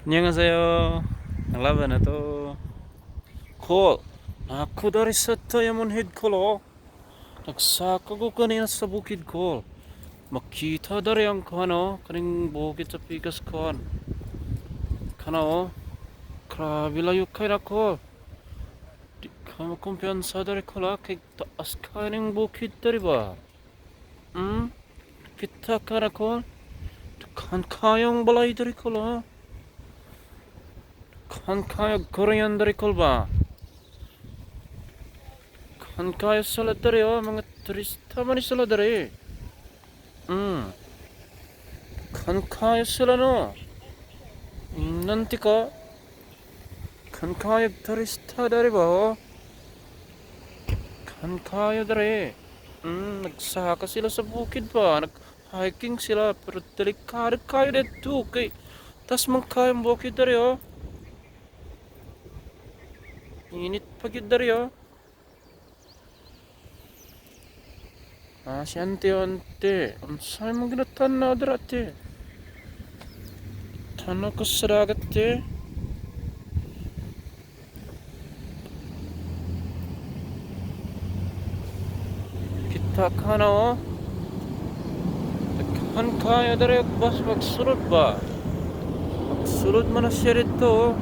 안녕하세요. Ang laban na to. Call. Ako dari sa Diamond Head Call oh. Nagsaka ko kanina sa bukid call. Makita dari ang kano, kaning bukid sa pikas kon. Kana oh. Grabe layo kay na call. Di ka makumpiyansa dari call kay taas kaning bukid dari ba? Hmm? Kita ka na call. Kan kayang balay dari call ah. Kan kaya Korean dari call ba? Kan kaya sila dari oh, mga turista man sila dari. Hmm. Kan kaya sila no. Nanti ka. Kan kaya turista dari ba oh. Kan kaya dari. Nagsaka sila sa bukid pa. Nag-hiking sila. Pero delikado kayo dito. Kay, tas man kaya ang bukid dari oh. Init pagid dari oh. Si ante. Ang sa'yo mong ginatanaw dari ate. Tanaw ko sa dagat te. Kita ka na oh. Kan kaya dari bas magsulod ba? Magsulod man na siya rito oh.